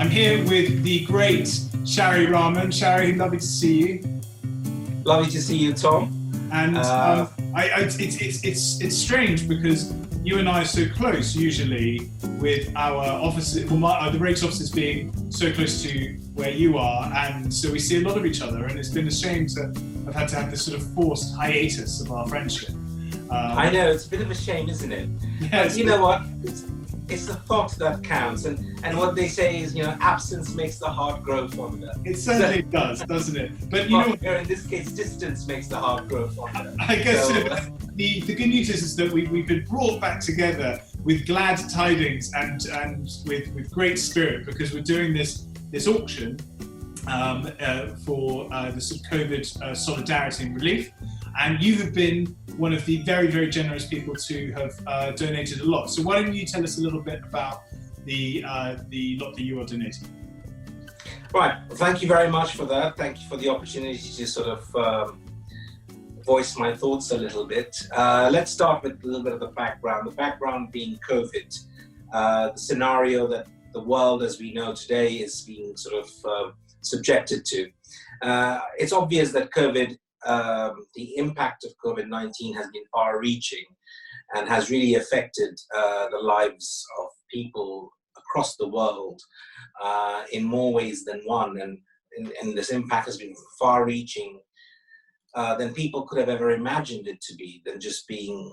I'm here with the great Shary Rahman. Shary, lovely to see you. Lovely to see you, Tom. And it's strange because you and I are so close usually with our offices, the Rake's offices being so close to where you are, and so we see a lot of each other, and it's been a shame to have had to have this sort of forced hiatus of our friendship. I know, it's a bit of a shame, isn't it? Yes, but you know what? It's the thought that counts, and what they say is, absence makes the heart grow fonder. It certainly does, doesn't it? But in this case, distance makes the heart grow fonder. I guess the good news is that we've been brought back together with glad tidings and with great spirit, because we're doing this auction for the sort of COVID solidarity and relief, and you have been one of the very, very generous people to have donated a lot. So why don't you tell us a little bit about the lot that you are donating? Right, thank you very much for that. Thank you for the opportunity to sort of voice my thoughts a little bit. Let's start with a little bit of the background. The background being COVID, the scenario that the world as we know today is being sort of subjected to. It's obvious that the impact of COVID-19 has been far-reaching and has really affected the lives of people across the world in more ways than one. And this impact has been far-reaching than people could have ever imagined it to be, than just being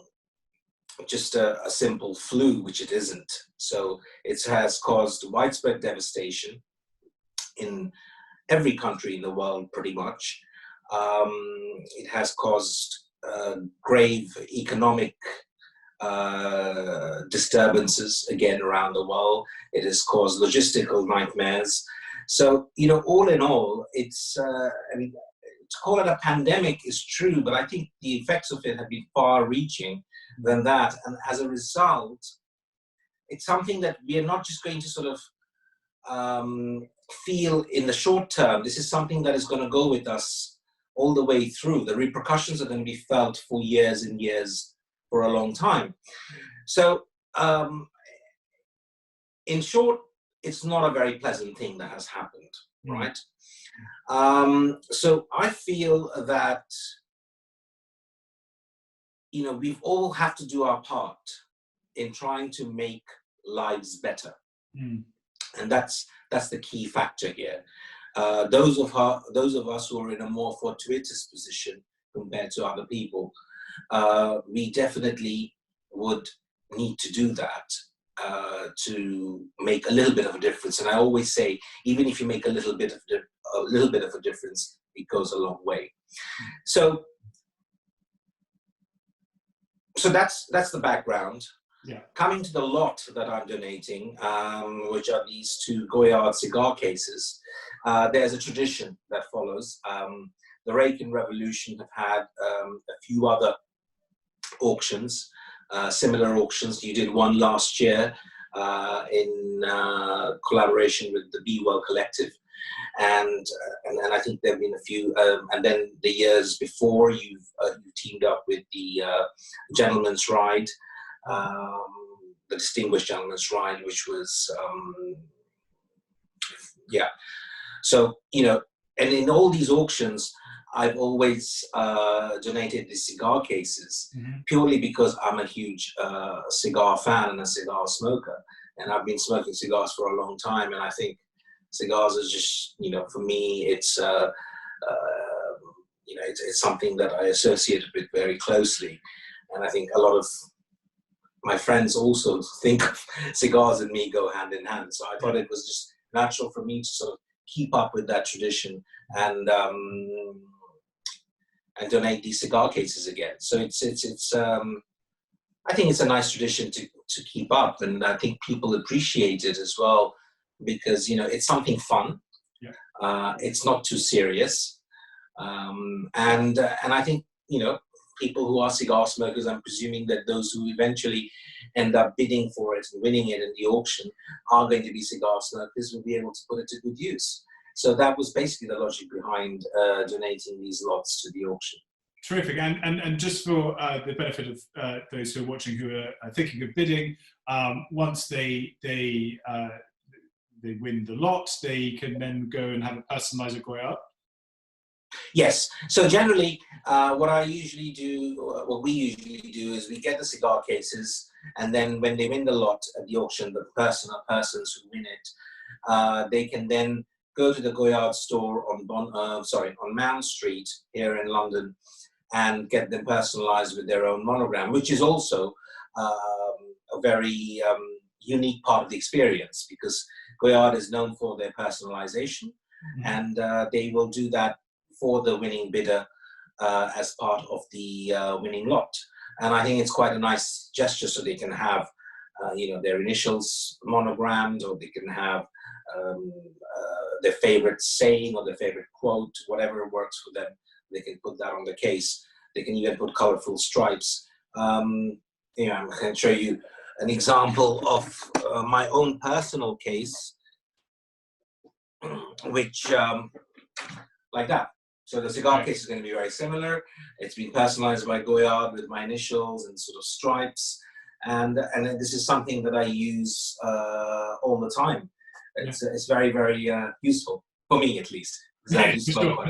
a simple flu, which it isn't. So it has caused widespread devastation in every country in the world, pretty much. It has caused grave economic disturbances again around the world. It has caused logistical nightmares. So, all in all, it's, to call it a pandemic is true, but I think the effects of it have been far-reaching than that. And as a result, it's something that we are not just going to sort of feel in the short term. This is something that is going to go with us all the way through. The repercussions are going to be felt for years and years, for a long time. So, in short, it's not a very pleasant thing that has happened, right? So I feel that, we all have to do our part in trying to make lives better. And that's the key factor here. Those of us who are in a more fortuitous position compared to other people, we definitely would need to do that to make a little bit of a difference. And I always say, even if you make a little bit of a difference, it goes a long way. So that's the background. Yeah. Coming to the lot that I'm donating, which are these two Goyard Cigar cases, there's a tradition that follows. The Rake and Revolution have had a few other auctions, similar auctions. You did one last year in collaboration with the Be Well Collective, and I think there have been a few. And then the years before, you've teamed up with the Gentleman's Ride. The Distinguished Gentleman's Ride, which was, So, and in all these auctions, I've always donated the cigar cases, purely because I'm a huge cigar fan and a cigar smoker. And I've been smoking cigars for a long time. And I think cigars is just, for me, it's something that I associate with very closely. And I think a lot of my friends also think of cigars and me go hand in hand. So I thought it was just natural for me to sort of keep up with that tradition and donate these cigar cases again. So it's I think it's a nice tradition to keep up, and I think people appreciate it as well, because it's something fun. Yeah. It's not too serious, and I think people who are cigar smokers, I'm presuming that those who eventually end up bidding for it and winning it in the auction are going to be cigar smokers, will be able to put it to good use. So that was basically the logic behind donating these lots to the auction. Terrific. And just for the benefit of those who are watching who are thinking of bidding, once the they win the lot, they can then go and have a personalised Goyard? Yes. So generally, what we usually do is we get the cigar cases, and then when they win the lot at the auction, the person or persons who win it, they can then go to the Goyard store on Mount Street here in London and get them personalized with their own monogram, which is also a very unique part of the experience, because Goyard is known for their personalization, and they will do that for the winning bidder as part of the winning lot. And I think it's quite a nice gesture, so they can have their initials monogrammed, or they can have their favorite saying or their favorite quote, whatever works for them. They can put that on the case. They can even put colorful stripes. I can show you an example of my own personal case, which like that. So the cigar case is going to be very similar. It's been personalized by Goyard with my initials and sort of stripes. And this is something that I use all the time. It's very, very useful, for me at least. Yeah, sure.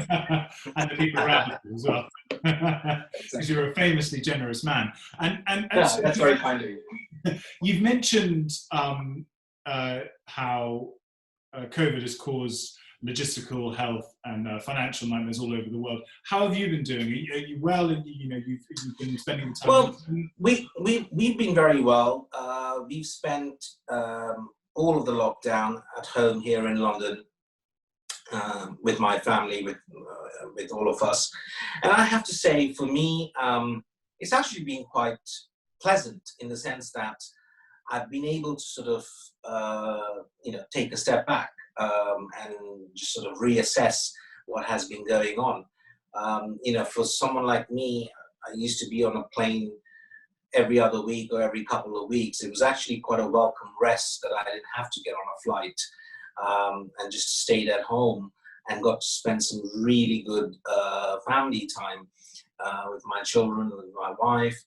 And the people around you as well. Because you're a famously generous man. And yeah, that's very kind of you. You've mentioned how COVID has caused logistical, health, and financial nightmares all over the world. How have you been doing? Are you well? And you've been spending the time. Well, we've been very well. We've spent all of the lockdown at home here in London with my family, with all of us. And I have to say, for me, it's actually been quite pleasant in the sense that I've been able to sort of take a step back and just sort of reassess what has been going on. For someone like me, I used to be on a plane every other week or every couple of weeks. It was actually quite a welcome rest that I didn't have to get on a flight and just stayed at home and got to spend some really good family time with my children, with my wife,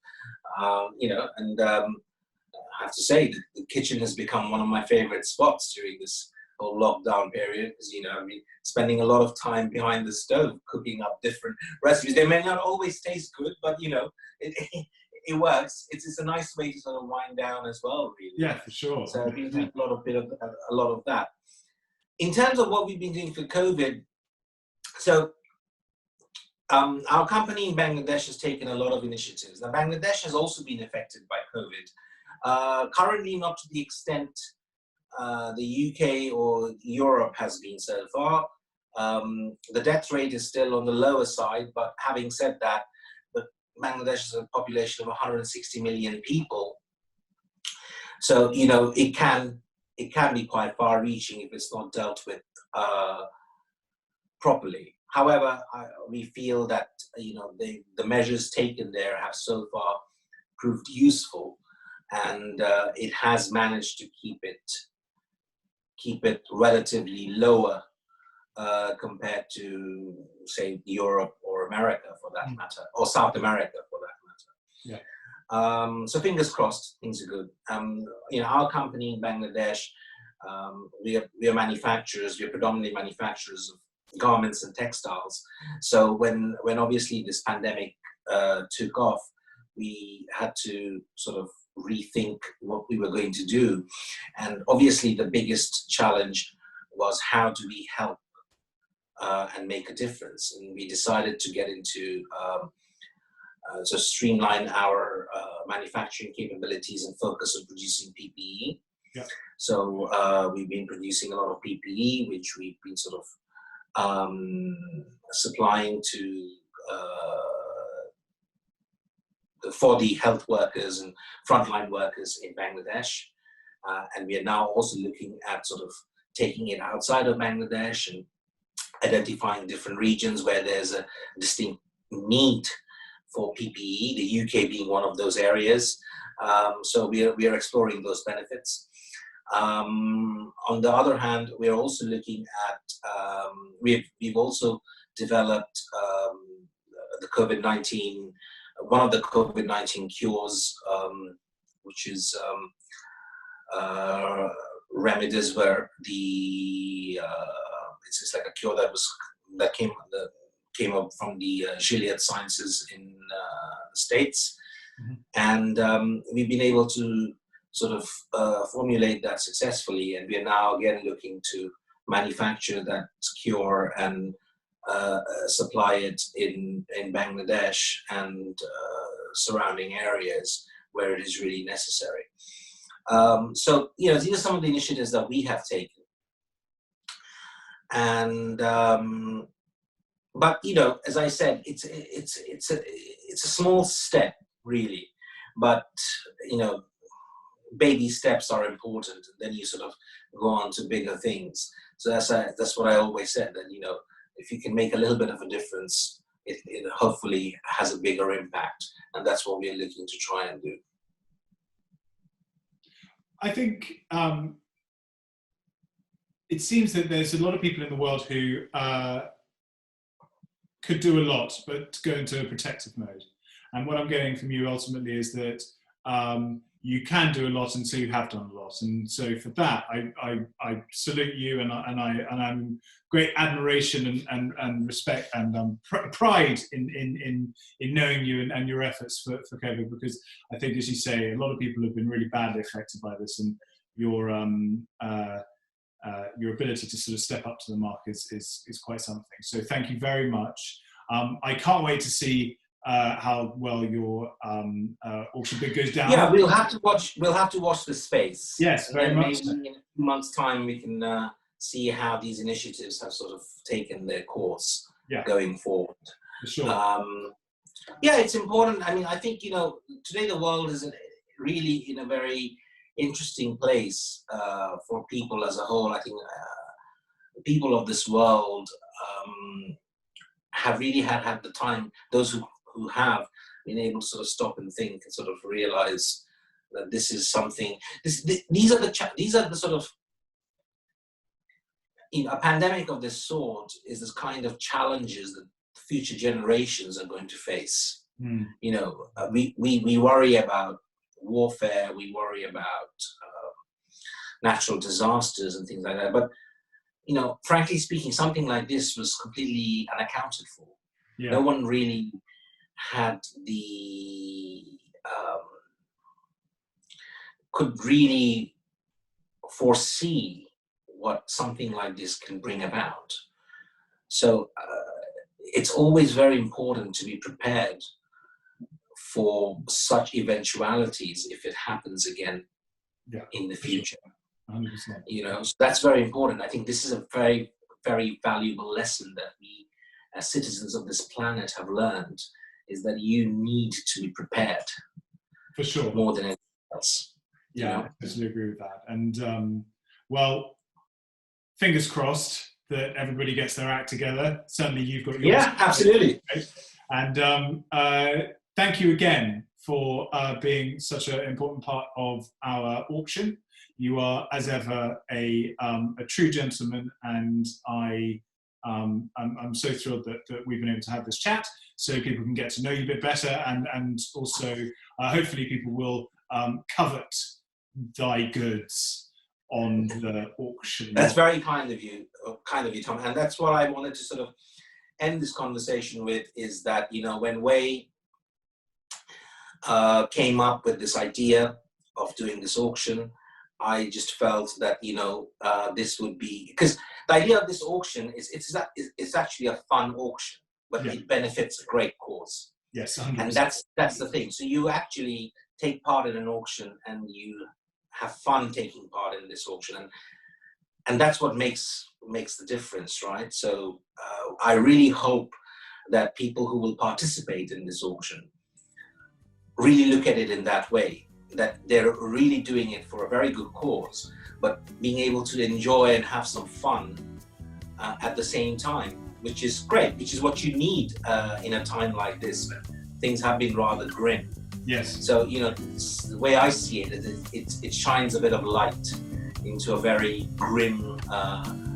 and I have to say that the kitchen has become one of my favorite spots during this whole lockdown period, because I've been spending a lot of time behind the stove cooking up different recipes. They may not always taste good, but it works. It's a nice way to sort of wind down as well, really. Yeah, for sure. So I've been doing a lot of that. In terms of what we've been doing for COVID, so our company in Bangladesh has taken a lot of initiatives. Now, Bangladesh has also been affected by COVID. Currently, not to the extent the UK or Europe has been so far. The death rate is still on the lower side, but having said that, Bangladesh has a population of 160 million people. So, it can be quite far-reaching if it's not dealt with properly. However, we feel that the measures taken there have so far proved useful, and it has managed to keep it relatively lower compared to, say, Europe or America for that matter, or South America for that matter. Yeah. So fingers crossed, things are good. Our company in Bangladesh, we are manufacturers. We are predominantly manufacturers of garments and textiles. So when obviously this pandemic took off, we had to sort of rethink what we were going to do. And obviously the biggest challenge was, how do we help and make a difference? And we decided to get into to streamline our manufacturing capabilities and focus on producing PPE. Yeah. So we've been producing a lot of PPE, which we've been sort of supplying to for the health workers and frontline workers in Bangladesh. And we are now also looking at sort of taking it outside of Bangladesh and identifying different regions where there's a distinct need for PPE, the UK being one of those areas. So we are exploring those benefits. On the other hand, we are also looking at, we've also developed the COVID-19, one of the COVID-19 cures, which is remedies were it's just like a cure that came up from the Gilead Sciences in the States. And we've been able to sort of formulate that successfully, and we are now again looking to manufacture that cure and supply it in Bangladesh and surrounding areas where it is really necessary. So, these are some of the initiatives that we have taken. And but as I said, it's a small step, really, but baby steps are important, and then you sort of go on to bigger things. So that's what I always said, that if you can make a little bit of a difference, it hopefully has a bigger impact, and that's what we're looking to try and do. I think it seems that there's a lot of people in the world who could do a lot, but go into a protective mode. And what I'm getting from you ultimately is that you can do a lot until you have done a lot. And so for that, I salute you, and I'm great admiration and respect and pride in knowing you and your efforts for COVID, because I think, as you say, a lot of people have been really badly affected by this, and your ability to sort of step up to the mark is quite something. So thank you very much. I can't wait to see how well your auction bid goes down. Yeah, we'll have to watch the space. Yes, very much. Maybe in a few months' time we can see how these initiatives have sort of taken their course going forward. For sure. Yeah, it's important. I mean, I think today the world is really in a very interesting place for people as a whole. I think people of this world have really had the time. Those who have been able to sort of stop and think and sort of realize that this is something. These are the sort of, a pandemic of this sort is this kind of challenges that future generations are going to face. We worry about warfare, we worry about natural disasters and things like that. But frankly speaking, something like this was completely unaccounted for. Yeah. No one really had could really foresee what something like this can bring about. So it's always very important to be prepared for such eventualities if it happens again in the future. 100%. So that's very important. I think this is a very, very valuable lesson that we, as citizens of this planet, have learned, is that you need to be prepared. For sure. More than anything else. Yeah, I totally agree with that. And well, fingers crossed that everybody gets their act together. Certainly you've got yours. Yeah, absolutely. And thank you again for being such an important part of our auction. You are, as ever, a true gentleman, and I'm so thrilled that we've been able to have this chat, so people can get to know you a bit better, and also hopefully people will covet thy goods on the auction. That's very kind of you, Tom. And that's what I wanted to sort of end this conversation with, is that, when Wei came up with this idea of doing this auction, I just felt that, this would be, because the idea of this auction is it's actually a fun auction, but it benefits a great cause. Yes, 100%. And that's the thing. So you actually take part in an auction and you have fun taking part in this auction, and that's what makes the difference, right? So I really hope that people who will participate in this auction really look at it in that way, that they're really doing it for a very good cause, but being able to enjoy and have some fun at the same time, which is great, which is what you need in a time like this when things have been rather grim. Yes. So, the way I see it is it shines a bit of light into a very grim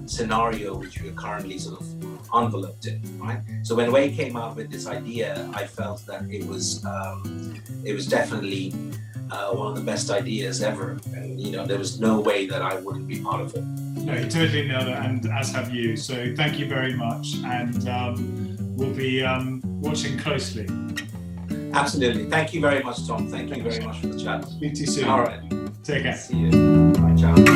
scenario which we're currently sort of enveloped in, right? So when Wei came out with this idea, I felt that it was definitely one of the best ideas ever. And, there was no way that I wouldn't be part of it. No, you totally nailed it, and as have you. So thank you very much, and we'll be watching closely. Absolutely. Thank you very much, Tom. Thank you very much for the chat. Speak to you soon. All right. Take care. See you. Bye, ciao.